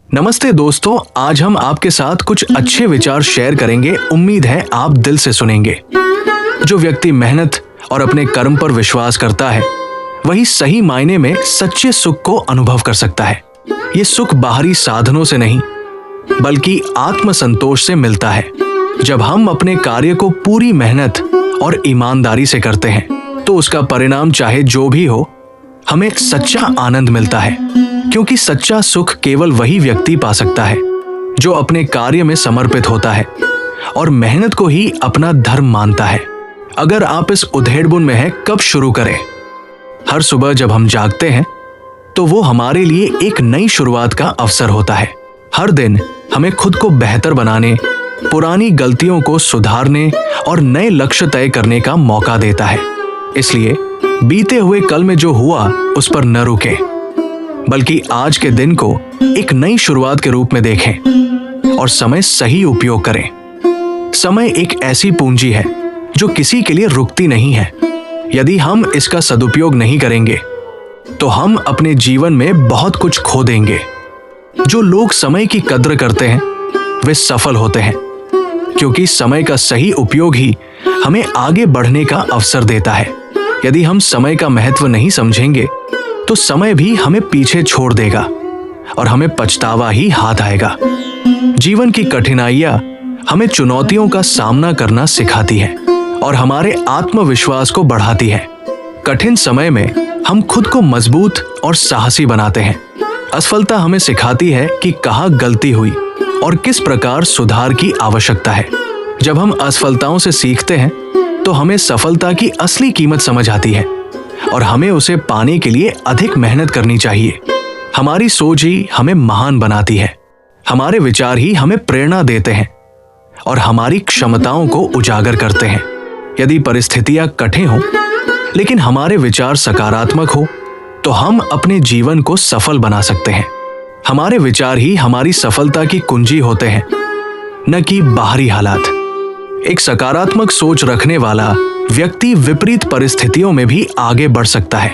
नमस्ते दोस्तों, आज हम आपके साथ कुछ अच्छे विचार शेयर करेंगे। उम्मीद है आप दिल से सुनेंगे। जो व्यक्ति मेहनत और अपने कर्म पर विश्वास करता है वही सही मायने में सच्चे सुख को अनुभव कर सकता है। ये सुख बाहरी साधनों से नहीं बल्कि आत्म संतोष से मिलता है। जब हम अपने कार्य को पूरी मेहनत और ईमानदारी से करते हैं तो उसका परिणाम चाहे जो भी हो, हमें सच्चा आनंद मिलता है। क्योंकि सच्चा सुख केवल वही व्यक्ति पा सकता है जो अपने कार्य में समर्पित होता है और मेहनत को ही अपना धर्म मानता है। अगर आप इस उधेड़बुन में हैं, कब शुरू करें? हर सुबह जब हम जागते हैं तो वो हमारे लिए एक नई शुरुआत का अवसर होता है। हर दिन हमें खुद को बेहतर बनाने, पुरानी गलतियों को सुधारने और नए लक्ष्य तय करने का मौका देता है। इसलिए बीते हुए कल में जो हुआ उस पर न रुकें, बल्कि आज के दिन को एक नई शुरुआत के रूप में देखें और समय सही उपयोग करें। समय एक ऐसी पूंजी है जो किसी के लिए रुकती नहीं है। यदि हम इसका सदुपयोग नहीं करेंगे तो हम अपने जीवन में बहुत कुछ खो देंगे। जो लोग समय की कद्र करते हैं वे सफल होते हैं, क्योंकि समय का सही उपयोग ही हमें आगे बढ़ने का अवसर देता है। यदि हम समय का महत्व नहीं समझेंगे तो समय भी हमें पीछे छोड़ देगा और हमें पछतावा ही हाथ आएगा। जीवन की कठिनाइयां हमें चुनौतियों का सामना करना सिखाती है और हमारे आत्मविश्वास को बढ़ाती है। कठिन समय में हम खुद को मजबूत और साहसी बनाते हैं। असफलता हमें सिखाती है कि कहाँ गलती हुई और किस प्रकार सुधार की आवश्यकता है। जब हम असफलताओं से सीखते हैं तो हमें सफलता की असली कीमत समझ आती है और हमें उसे पाने के लिए अधिक मेहनत करनी चाहिए। हमारी सोच ही हमें महान बनाती है, हमारे विचार ही हमें प्रेरणा देते हैं और हमारी क्षमताओं को उजागर करते हैं। यदि परिस्थितियां कठिन हो लेकिन हमारे विचार सकारात्मक हो तो हम अपने जीवन को सफल बना सकते हैं। हमारे विचार ही हमारी सफलता की कुंजी होते हैं, न कि बाहरी हालात। एक सकारात्मक सोच रखने वाला व्यक्ति विपरीत परिस्थितियों में भी आगे बढ़ सकता है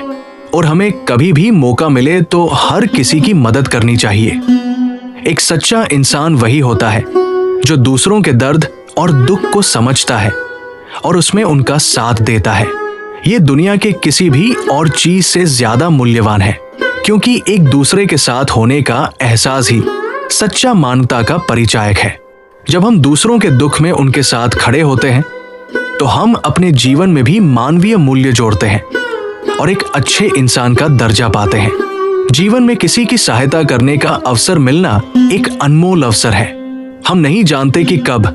और हमें कभी भी मौका मिले तो हर किसी की मदद करनी चाहिए। एक सच्चा इंसान वही होता है जो दूसरों के दर्द और दुख को समझता है और उसमें उनका साथ देता है। ये दुनिया के किसी भी और चीज से ज्यादा मूल्यवान है, क्योंकि एक दूसरे के साथ होने का एहसास ही सच्चा मानवता का परिचायक है। जब हम दूसरों के दुख में उनके साथ खड़े होते हैं तो हम अपने जीवन में भी मानवीय मूल्य जोड़ते हैं और एक अच्छे इंसान का दर्जा पाते हैं। जीवन में किसी की सहायता करने का अवसर मिलना एक अनमोल अवसर है। हम नहीं जानते कि कब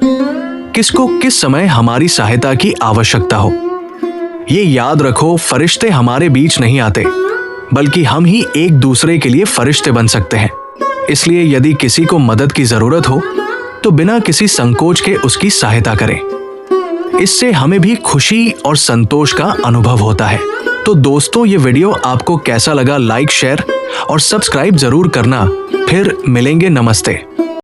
किसको किस समय हमारी सहायता की आवश्यकता हो। ये याद रखो, फरिश्ते हमारे बीच नहीं आते बल्कि हम ही एक दूसरे के लिए फरिश्ते बन सकते हैं। इसलिए यदि किसी को मदद की जरूरत हो तो बिना किसी संकोच के उसकी सहायता करें। इससे हमें भी खुशी और संतोष का अनुभव होता है। तो दोस्तों, ये वीडियो आपको कैसा लगा? लाइक, शेयर और सब्सक्राइब जरूर करना। फिर मिलेंगे। नमस्ते।